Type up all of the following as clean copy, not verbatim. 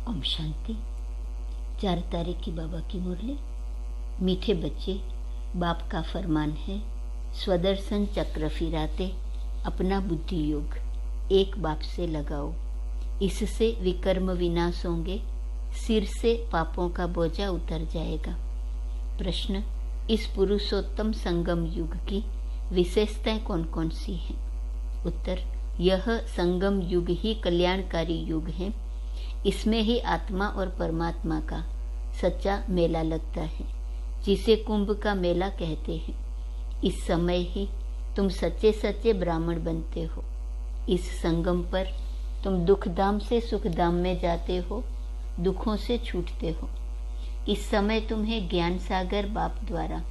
ओम शांति। 4 तारीख की बाबा की मुरली। मीठे बच्चे, बाप का फरमान है, स्वदर्शन चक्र फिराते अपना बुद्धि योग एक बाप से लगाओ, इससे विकर्म विनाश होंगे, सिर से पापों का बोझा उतर जाएगा। प्रश्न, इस पुरुषोत्तम संगम युग की विशेषताएं कौन कौन सी हैं? उत्तर, यह संगम युग ही कल्याणकारी युग है। इसमें ही आत्मा और परमात्मा का सच्चा मेला लगता है, जिसे कुंभ का मेला कहते हैं। इस समय ही तुम सच्चे सच्चे ब्राह्मण बनते हो। इस संगम पर तुम दुखधाम से सुखधाम में जाते हो, दुखों से छूटते हो। इस समय तुम्हें ज्ञान सागर बाप द्वारा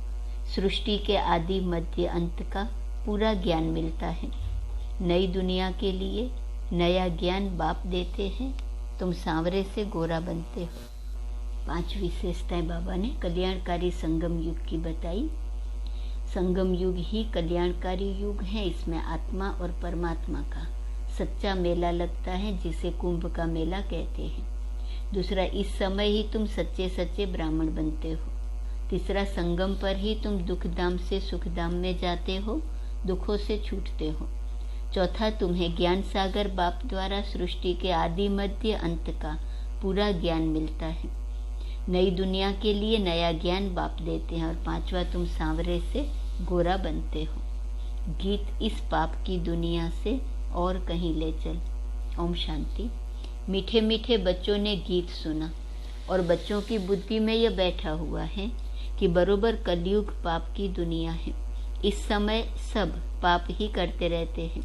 सृष्टि के आदि मध्य अंत का पूरा ज्ञान मिलता है। नई दुनिया के लिए नया ज्ञान बाप देते हैं, तुम सांवरे से गोरा बनते हो। 5 विशेषताएं बाबा ने कल्याणकारी संगम युग की बताई। संगम युग ही कल्याणकारी युग है। इसमें आत्मा और परमात्मा का सच्चा मेला लगता है, जिसे कुंभ का मेला कहते हैं। दूसरा, इस समय ही तुम सच्चे सच्चे ब्राह्मण बनते हो। तीसरा, संगम पर ही तुम दुखधाम से सुखधाम में जाते हो, दुखों से छूटते हो। चौथा, तुम्हें ज्ञान सागर बाप द्वारा सृष्टि के आदि मध्य अंत का पूरा ज्ञान मिलता है। नई दुनिया के लिए नया ज्ञान बाप देते हैं। और 5वां, तुम सांवरे से गोरा बनते हो। गीत, इस पाप की दुनिया से और कहीं ले चल। ओम शांति। मीठे मीठे बच्चों ने गीत सुना और बच्चों की बुद्धि में यह बैठा हुआ है कि बरोबर कलयुग पाप की दुनिया है। इस समय सब पाप ही करते रहते हैं।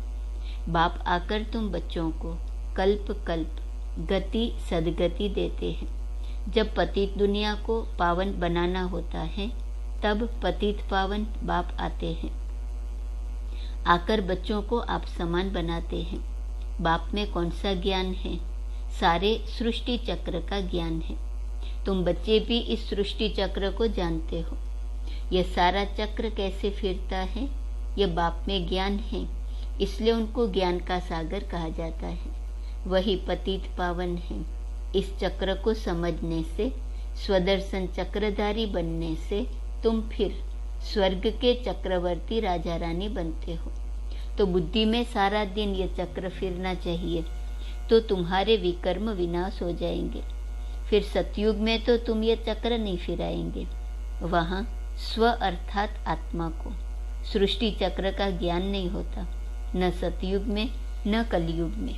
बाप आकर तुम बच्चों को कल्प कल्प गति सदगति देते हैं। जब पतित दुनिया को पावन बनाना होता है, तब पतित पावन बाप आते हैं। आकर बच्चों को आप समान बनाते हैं। बाप में कौन सा ज्ञान है? सारे सृष्टि चक्र का ज्ञान है। तुम बच्चे भी इस सृष्टि चक्र को जानते हो। यह सारा चक्र कैसे फिरता है, यह बाप में ज्ञान है। इसलिए उनको ज्ञान का सागर कहा जाता है। वही पतित पावन है। इस चक्र को समझने से, स्वदर्शन चक्रधारी बनने से तुम फिर स्वर्ग के चक्रवर्ती राजा रानी बनते हो। तो बुद्धि में सारा दिन ये चक्र फिरना चाहिए, तो तुम्हारे विकर्म विनाश हो जाएंगे। फिर सतयुग में तो तुम ये चक्र नहीं फिराएंगे। वहाँ स्व अर्थात आत्मा को सृष्टि चक्र का ज्ञान नहीं होता, न सतयुग में न कलयुग में।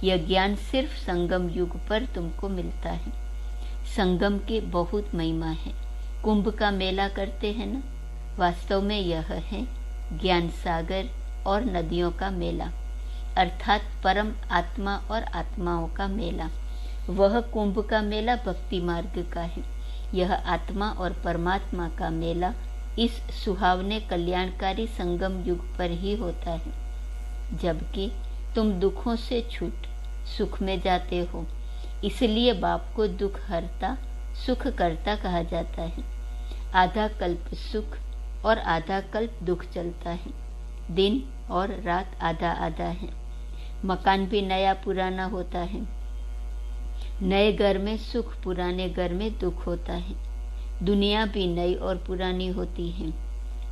यह ज्ञान सिर्फ संगम युग पर तुमको मिलता है। संगम के बहुत महिमा है। कुंभ का मेला करते हैं ना, वास्तव में यह है ज्ञान सागर और नदियों का मेला, अर्थात परम आत्मा और आत्माओं का मेला। वह कुंभ का मेला भक्ति मार्ग का है। यह आत्मा और परमात्मा का मेला इस सुहावने कल्याणकारी संगम युग पर ही होता है, जबकि तुम दुखों से छूट सुख में जाते हो। इसलिए बाप को दुख हरता सुख करता कहा जाता है। आधा कल्प सुख और आधा कल्प दुख चलता है। दिन और रात आधा आधा है। मकान भी नया पुराना होता है। नए घर में सुख, पुराने घर में दुख होता है। दुनिया भी नई और पुरानी होती है।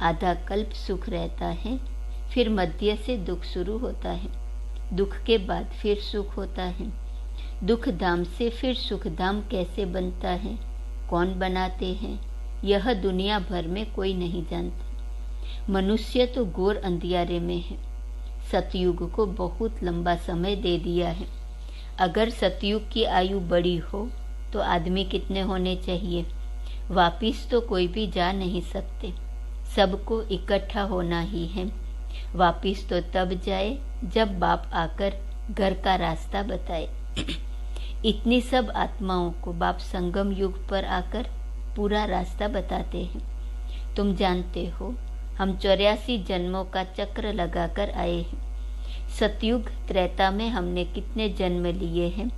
आधा कल्प सुख रहता है, फिर मध्य से दुख शुरू होता है। दुख के बाद फिर सुख होता है। दुख धाम से फिर सुख धाम कैसे बनता है, कौन बनाते हैं, यह दुनिया भर में कोई नहीं जानता। मनुष्य तो घोर अंधियारे में है। सतयुग को बहुत लंबा समय दे दिया है। अगर सतयुग की आयु बड़ी हो तो आदमी कितने होने चाहिए? वापिस तो कोई भी जा नहीं सकते। सबको इकट्ठा होना ही है। वापिस तो तब जाए जब बाप आकर घर का रास्ता बताए। इतनी सब आत्माओं को बाप संगम युग पर आकर पूरा रास्ता बताते हैं। तुम जानते हो, हम 84 जन्मों का चक्र लगाकर आए हैं। सतयुग त्रेता में हमने कितने जन्म लिए हैं,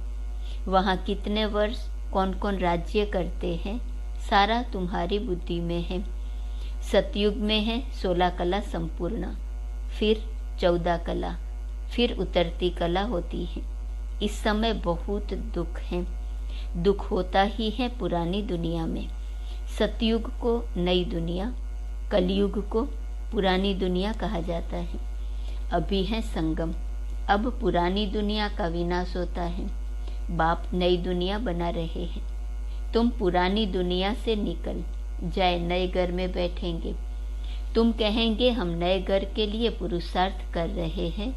वहाँ कितने वर्ष कौन कौन राज्य करते हैं, सारा तुम्हारी बुद्धि में है। सतयुग में है 16 कला संपूर्ण, फिर 14 कला, फिर उतरती कला होती है। इस समय बहुत दुख है। दुख होता ही है पुरानी दुनिया में। सतयुग को नई दुनिया, कलयुग को पुरानी दुनिया कहा जाता है। अभी है संगम, अब पुरानी दुनिया का विनाश होता है। बाप नई दुनिया बना रहे हैं। तुम पुरानी दुनिया से निकल जाए नए घर में बैठेंगे। तुम कहेंगे हम नए घर के लिए पुरुषार्थ कर रहे हैं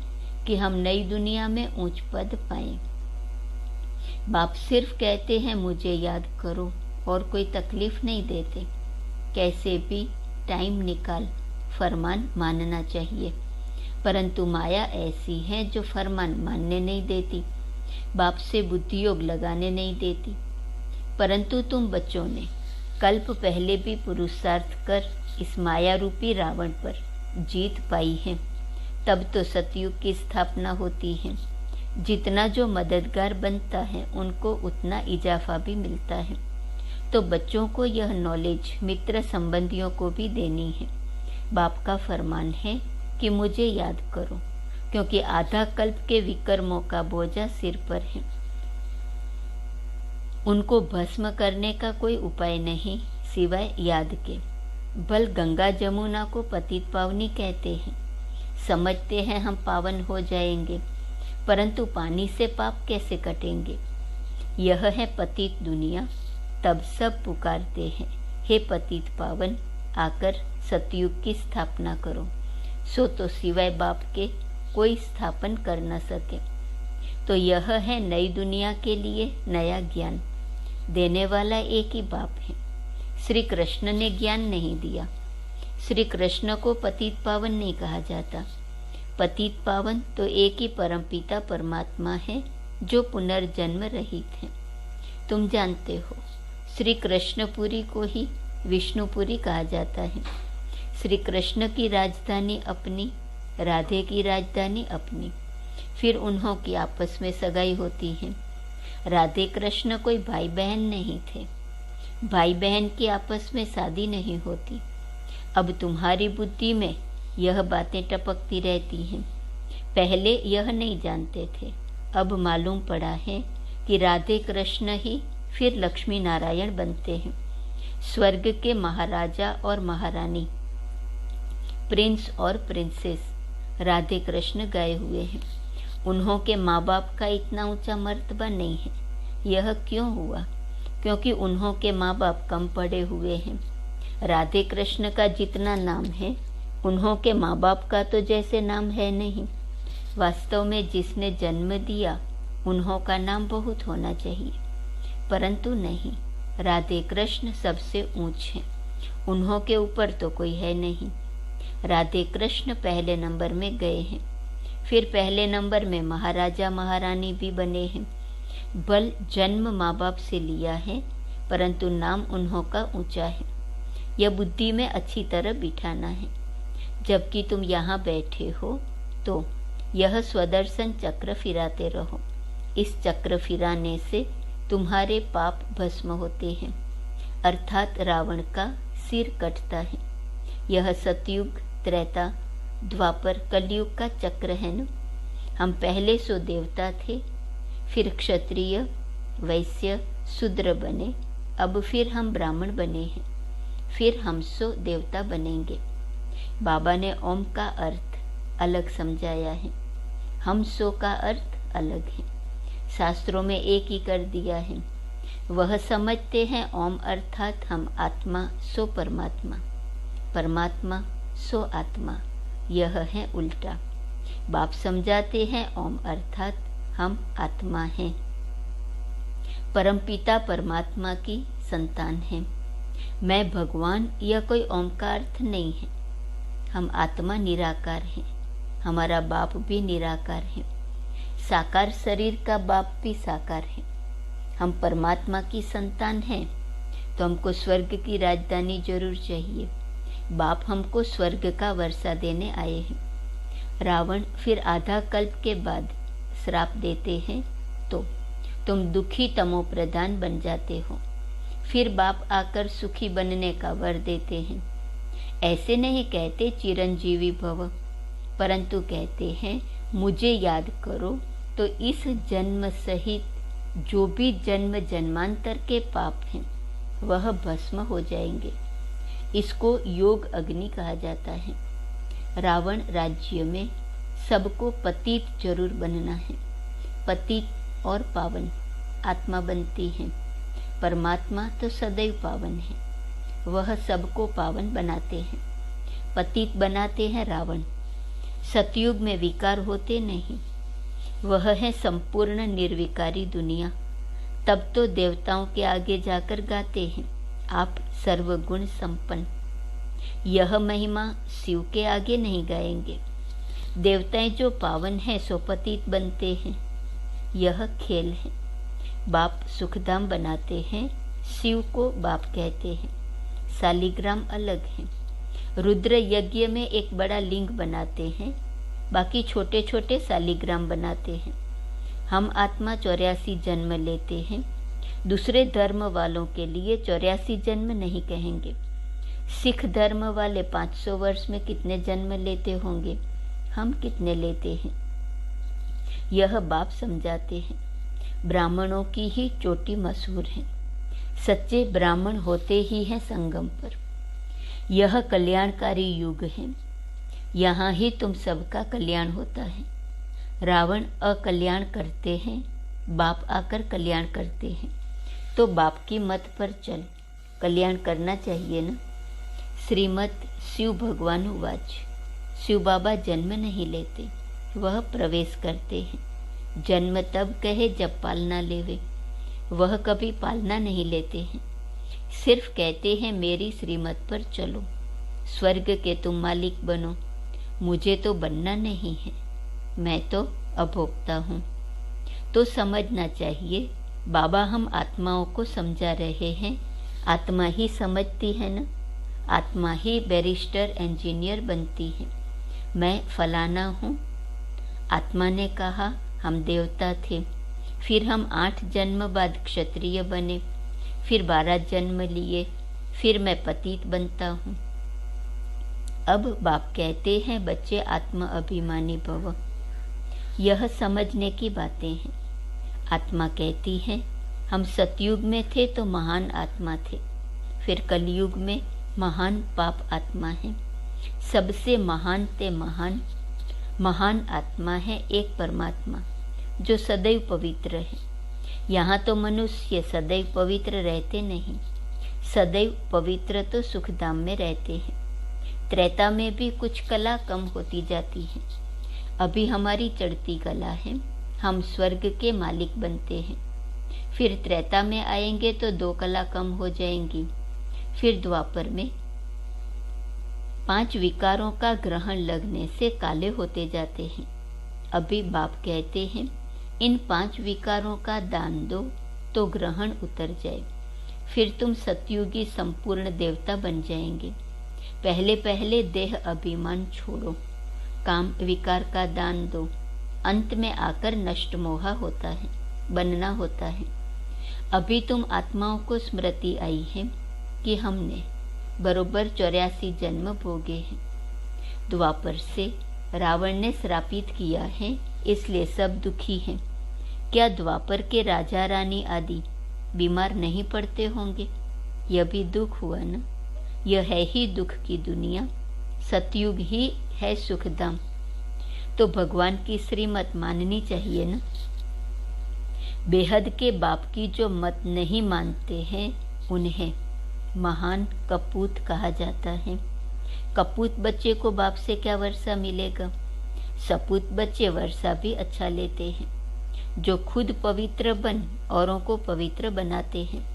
कि हम नई दुनिया में ऊंच पद पाएं। बाप सिर्फ कहते हैं मुझे याद करो और कोई तकलीफ नहीं देते। कैसे भी टाइम निकाल फरमान मानना चाहिए, परंतु माया ऐसी है जो फरमान मानने नहीं देती, बाप से बुद्धि योग लगाने नहीं देती। परंतु तुम बच्चों ने कल्प पहले भी पुरुषार्थ कर इस माया रूपी रावण पर जीत पाई है। तब तो सतयुग की स्थापना होती है। जितना जो मददगार बनता है उनको उतना इजाफा भी मिलता है। तो बच्चों को यह नॉलेज मित्र संबंधियों को भी देनी है। बाप का फरमान है कि मुझे याद करो, क्योंकि आधा कल्प के विकर्मों का बोझा सिर पर है। उनको भस्म करने का कोई उपाय नहीं सिवाय याद के। बल गंगा जमुना को पतित पावनी कहते हैं। समझते हैं हम पावन हो जाएंगे, परंतु पानी से पाप कैसे कटेंगे। यह है पतित दुनिया। तब सब पुकारते हैं, हे पतित पावन, आकर सतयुग की स्थापना करो। सो तो सिवाय बाप के कोई स्थापन कर न सके। तो यह है नई दुनिया के लिए नया ज्ञान। देने वाला एक ही बाप है। श्री कृष्ण ने ज्ञान नहीं दिया। श्री कृष्ण को पतित पावन नहीं कहा जाता। पतित पावन तो एक ही परमपिता परमात्मा है जो पुनर्जन्म रहित है। तुम जानते हो, श्री कृष्णपुरी को ही विष्णुपुरी कहा जाता है। श्री कृष्ण की राजधानी अपनी, राधे की राजधानी अपनी। फिर उन्हों की आपस में सगाई होती है। राधे कृष्ण कोई भाई बहन नहीं थे। भाई बहन की आपस में शादी नहीं होती। अब तुम्हारी बुद्धि में यह बातें टपकती रहती हैं। पहले यह नहीं जानते थे, अब मालूम पड़ा है कि राधे कृष्ण ही फिर लक्ष्मी नारायण बनते हैं। स्वर्ग के महाराजा और महारानी, प्रिंस और प्रिंसेस राधे कृष्ण गए हुए हैं। उन्हों के माँ बाप का इतना ऊंचा मर्तबा नहीं है। यह क्यों हुआ? क्योंकि उन्हों के माँ बाप कम पढ़े हुए हैं। राधे कृष्ण का जितना नाम है, उन्हों के माँ बाप का तो जैसे नाम है नहीं। वास्तव में जिसने जन्म दिया उन्हों का नाम बहुत होना चाहिए, परंतु नहीं। राधे कृष्ण सबसे ऊंच हैं, उन्हों के ऊपर तो कोई है नहीं। राधे कृष्ण पहले नंबर में गए हैं। फिर पहले नंबर में महाराजा महारानी भी बने हैं। बल जन्म माँ बाप से लिया है, परंतु नाम उन्हों का ऊंचा है। यह बुद्धि में अच्छी तरह बिठाना है। जबकि तुम यहाँ बैठे हो तो यह स्वदर्शन चक्र फिराते रहो। इस चक्र फिराने से तुम्हारे पाप भस्म होते हैं, अर्थात रावण का सिर कटता है। यह सतयुग, त्रेता, द्वापर, कलयुग का चक्र है न। हम पहले सो देवता थे, फिर क्षत्रिय, वैश्य, शूद्र बने। अब फिर हम ब्राह्मण बने हैं, फिर हम सो देवता बनेंगे। बाबा ने ओम का अर्थ अलग समझाया है, हम सो का अर्थ अलग है। शास्त्रों में एक ही कर दिया है। वह समझते हैं ओम अर्थात हम आत्मा सो परमात्मा, परमात्मा सो आत्मा। यह है उल्टा। बाप समझाते हैं ओम अर्थात हम आत्मा हैं, परमपिता परमात्मा की संतान हैं। मैं भगवान यह कोई ओम का अर्थ नहीं है। हम आत्मा निराकार हैं, हमारा बाप भी निराकार है। साकार शरीर का बाप भी साकार है। हम परमात्मा की संतान हैं, तो हमको स्वर्ग की राजधानी जरूर चाहिए। बाप हमको स्वर्ग का वर्षा देने आए हैं। रावण फिर आधा कल्प के बाद श्राप देते हैं तो तुम दुखी तमो प्रधान बन जाते हो। फिर बाप आकर सुखी बनने का वर देते हैं। ऐसे नहीं कहते चिरंजीवी भव, परंतु कहते हैं मुझे याद करो तो इस जन्म सहित जो भी जन्म जन्मांतर के पाप हैं वह भस्म हो जाएंगे। इसको योग अग्नि कहा जाता है। रावण राज्य में सबको पतित जरूर बनना है। पतित और पावन आत्मा बनती है। परमात्मा तो सदैव पावन है, वह सबको पावन बनाते हैं। पतित बनाते हैं रावण। सतयुग में विकार होते नहीं, वह है संपूर्ण निर्विकारी दुनिया। तब तो देवताओं के आगे जाकर गाते हैं, आप सर्वगुण संपन्न। यह महिमा शिव के आगे नहीं गाएंगे। देवताएं जो पावन हैं सो पतित बनते हैं। यह खेल है। बाप सुखधाम बनाते हैं, शिव को बाप कहते हैं। शालिग्राम अलग है। रुद्र यज्ञ में एक बड़ा लिंग बनाते हैं, बाकी छोटे छोटे शालिग्राम बनाते हैं। हम आत्मा 84 जन्म लेते हैं। दूसरे धर्म वालों के लिए 84 जन्म नहीं कहेंगे। सिख धर्म वाले 500 वर्ष में कितने जन्म लेते होंगे, हम कितने लेते हैं, यह बाप समझाते हैं। ब्राह्मणों की ही चोटी मशहूर है। सच्चे ब्राह्मण होते ही हैं संगम पर। यह कल्याणकारी युग है। यहाँ ही तुम सबका कल्याण होता है। रावण अकल्याण करते हैं, बाप आकर कल्याण करते हैं। तो बाप की मत पर चल, कल्याण करना चाहिए ना। श्रीमद शिव भगवान उवाच। शिव बाबा जन्म नहीं लेते, वह प्रवेश करते हैं। जन्म तब कहे जब पालना लेवे, वह कभी पालना नहीं लेते हैं। सिर्फ कहते हैं मेरी श्रीमत पर चलो, स्वर्ग के तुम मालिक बनो। मुझे तो बनना नहीं है, मैं तो अभोक्ता हूँ। तो समझना चाहिए, बाबा हम आत्माओं को समझा रहे हैं। आत्मा ही समझती है ना। आत्मा ही बैरिस्टर इंजीनियर बनती है। मैं फलाना हूँ। आत्मा ने कहा हम देवता थे, फिर हम 8 जन्म बाद क्षत्रिय बने, फिर 12 जन्म लिए, फिर मैं पतित बनता हूँ। अब बाप कहते हैं बच्चे आत्मा अभिमानी भव। यह समझने की बातें हैं। आत्मा कहती है हम सतयुग में थे तो महान आत्मा थे, फिर कलयुग में महान पाप आत्मा है। सबसे महान ते महान आत्मा है एक परमात्मा जो सदैव पवित्र है। यहाँ तो मनुष्य सदैव पवित्र रहते नहीं। सदैव पवित्र तो सुखधाम में रहते हैं। त्रेता में भी कुछ कला कम होती जाती है। अभी हमारी चढ़ती कला है, हम स्वर्ग के मालिक बनते हैं। फिर त्रेता में आएंगे तो 2 कला कम हो जाएंगी। फिर द्वापर में 5 विकारों का ग्रहण लगने से काले होते जाते हैं। अभी बाप कहते हैं इन 5 विकारों का दान दो तो ग्रहण उतर जाए, फिर तुम सतयुगी संपूर्ण देवता बन जाएंगे। पहले पहले देह अभिमान छोड़ो, काम विकार का दान दो। अंत में आकर नष्ट मोहा होता है, बनना होता है। अभी तुम आत्माओं को स्मृति आई है कि हमने बरोबर 84 जन्म भोगे हैं। द्वापर से रावण ने श्रापित किया है, इसलिए सब दुखी हैं। क्या द्वापर के राजा रानी आदि बीमार नहीं पड़ते होंगे? यह भी दुख हुआ ना। यह है ही दुख की दुनिया। सतयुग ही है सुखधाम। तो भगवान की श्रीमत माननी चाहिए ना। बेहद के बाप की जो मत नहीं मानते हैं उन्हें महान कपूत कहा जाता है। कपूत बच्चे को बाप से क्या वर्षा मिलेगा? सपूत बच्चे वर्षा भी अच्छा लेते हैं। जो खुद पवित्र बन औरों को पवित्र बनाते हैं।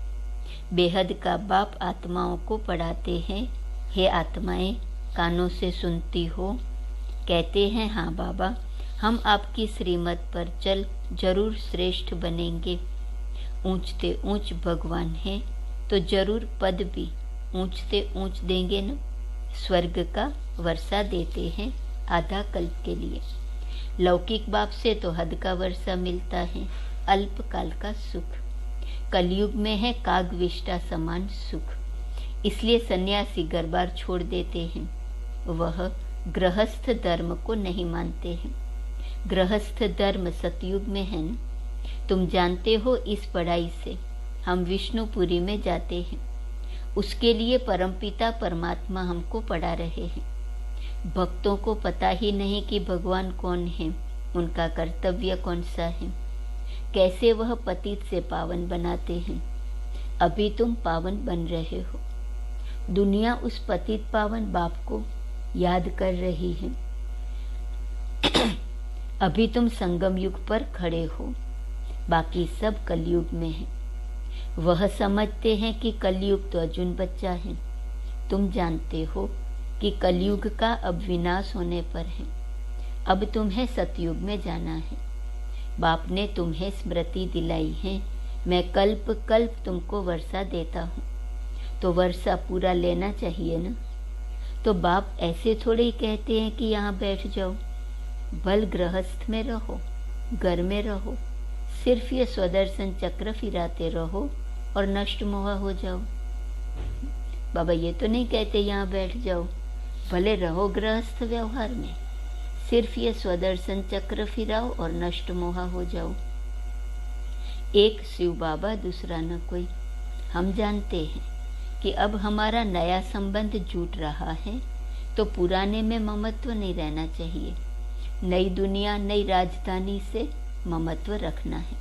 बेहद का बाप आत्माओं को पढ़ाते हैं, हे आत्माएं कानों से सुनती हो। कहते हैं हाँ बाबा, हम आपकी श्रीमत पर चल जरूर श्रेष्ठ बनेंगे। ऊंचते ऊंच भगवान हैं तो जरूर पद भी ऊंचते ऊंच देंगे न। स्वर्ग का वर्षा देते हैं आधा कल्प के लिए। लौकिक बाप से तो हद का वर्षा मिलता है, अल्पकाल का सुख। कलयुग में है कागविष्टा समान सुख, इसलिए सन्यासी घर बार छोड़ देते हैं। वह गृहस्थ धर्म को नहीं मानते हैं। गृहस्थ धर्म सतयुग में है न। तुम जानते हो इस पढ़ाई से हम विष्णुपुरी में जाते हैं। उसके लिए परमपिता परमात्मा हमको पढ़ा रहे हैं। भक्तों को पता ही नहीं कि भगवान कौन है, उनका कर्तव्य कौन सा है, कैसे वह पतित से पावन बनाते हैं। अभी तुम पावन बन रहे हो। दुनिया उस पतित पावन बाप को याद कर रही है। अभी तुम संगम युग पर खड़े हो, बाकी सब कलयुग में है। वह समझते हैं कि कलयुग तो अर्जुन बच्चा है। तुम जानते हो कि कलयुग का अब विनाश होने पर है। अब तुम्हें सतयुग में जाना है। बाप ने तुम्हें स्मृति दिलाई है, मैं कल्प कल्प तुमको वर्षा देता हूँ, तो वर्षा पूरा लेना चाहिए ना। तो बाप ऐसे थोड़े ही कहते हैं कि यहाँ बैठ जाओ, बल गृहस्थ में रहो, घर में रहो, सिर्फ ये स्वदर्शन चक्र फिराते रहो और नष्ट मोह हो जाओ। बाबा ये तो नहीं कहते यहाँ बैठ जाओ, भले रहो गृहस्थ व्यवहार में, सिर्फ ये स्वदर्शन चक्र फिराओ और नष्ट मोह हो जाओ। एक शिव बाबा, दूसरा न कोई। हम जानते हैं कि अब हमारा नया संबंध जुट रहा है, तो पुराने में ममत्व नहीं रहना चाहिए। नई दुनिया, नई राजधानी से ममत्व रखना है।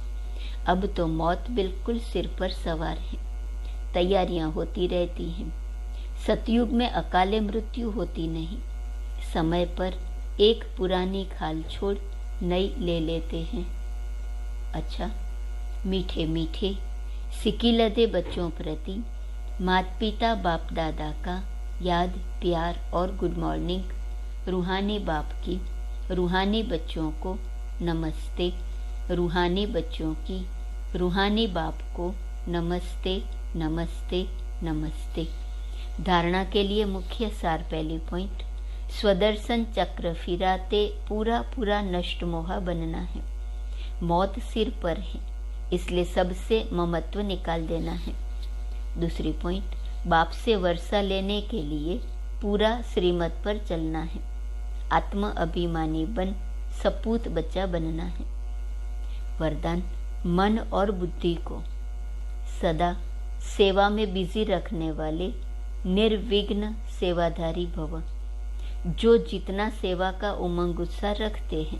अब तो मौत बिल्कुल सिर पर सवार है। तैयारियां होती रहती हैं। सतयुग में अकाले मृत्यु होती नहीं। समय पर एक पुरानी खाल छोड़ नई ले लेते हैं। अच्छा, मीठे मीठे सिकिलदे बच्चों प्रति माता पिता बाप दादा का याद, प्यार और गुड मॉर्निंग। रूहानी बाप की रूहानी बच्चों को नमस्ते। रूहानी बच्चों की रूहानी बाप को नमस्ते नमस्ते नमस्ते। धारणा के लिए मुख्य सार, पहली पॉइंट, स्वदर्शन चक्र फिराते पूरा पूरा नष्ट मोह बनना है। मौत सिर पर है, इसलिए सबसे ममत्व निकाल देना है। दूसरी पॉइंट, बाप से वर्षा लेने के लिए पूरा श्रीमत पर चलना है। आत्म अभिमानी बन सपूत बच्चा बनना है। वरदान, मन और बुद्धि को सदा सेवा में बिजी रखने वाले निर्विघ्न सेवाधारी भव। जो जितना सेवा का उमंग उत्साह रखते हैं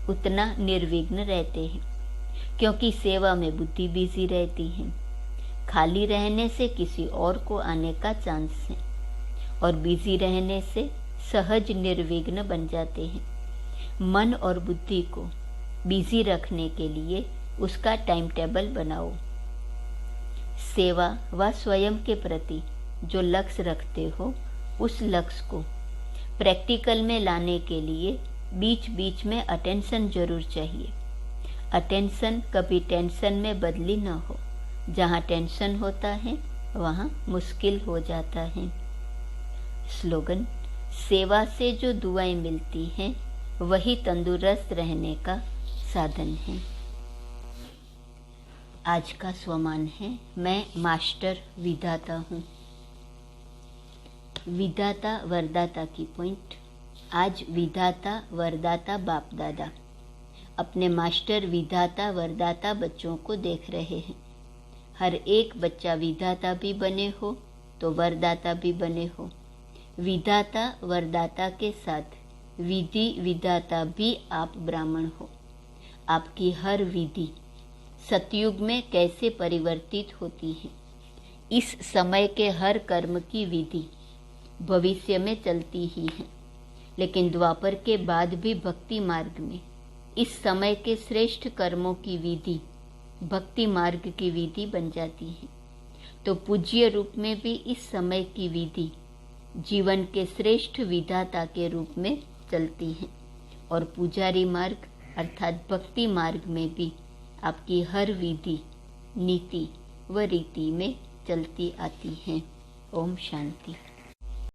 उतना निर्विघ्न रहते हैं, क्योंकि सेवा में बुद्धि बिजी रहती है। खाली रहने से किसी और को आने का चांस है, और बिजी रहने से सहज निर्विघ्न बन जाते हैं। मन और बुद्धि को बिजी रखने के लिए उसका टाइम टेबल बनाओ। सेवा व स्वयं के प्रति जो लक्ष्य रखते हो, उस लक्ष्य को प्रैक्टिकल में लाने के लिए बीच बीच में अटेंशन जरूर चाहिए। अटेंशन कभी टेंशन में बदली न हो। जहाँ टेंशन होता है वहाँ मुश्किल हो जाता है। स्लोगन, सेवा से जो दुआएं मिलती हैं वही तंदुरुस्त रहने का साधन है। आज का स्वमान है, मैं मास्टर विधाता हूँ। विधाता वरदाता की पॉइंट। आज विधाता वरदाता बाप दादा अपने मास्टर विधाता वरदाता बच्चों को देख रहे हैं। हर एक बच्चा विधाता भी बने हो तो वरदाता भी बने हो। विधाता वरदाता के साथ विधि विधाता भी आप ब्राह्मण हो। आपकी हर विधि सतयुग में कैसे परिवर्तित होती है, इस समय के हर कर्म की विधि भविष्य में चलती ही है, लेकिन द्वापर के बाद भी भक्ति मार्ग में इस समय के श्रेष्ठ कर्मों की विधि भक्ति मार्ग की विधि बन जाती है। तो पूज्य रूप में भी इस समय की विधि जीवन के श्रेष्ठ विधाता के रूप में चलती है, और पुजारी मार्ग अर्थात भक्ति मार्ग में भी आपकी हर विधि नीति व रीति में चलती आती है। ओम शांति।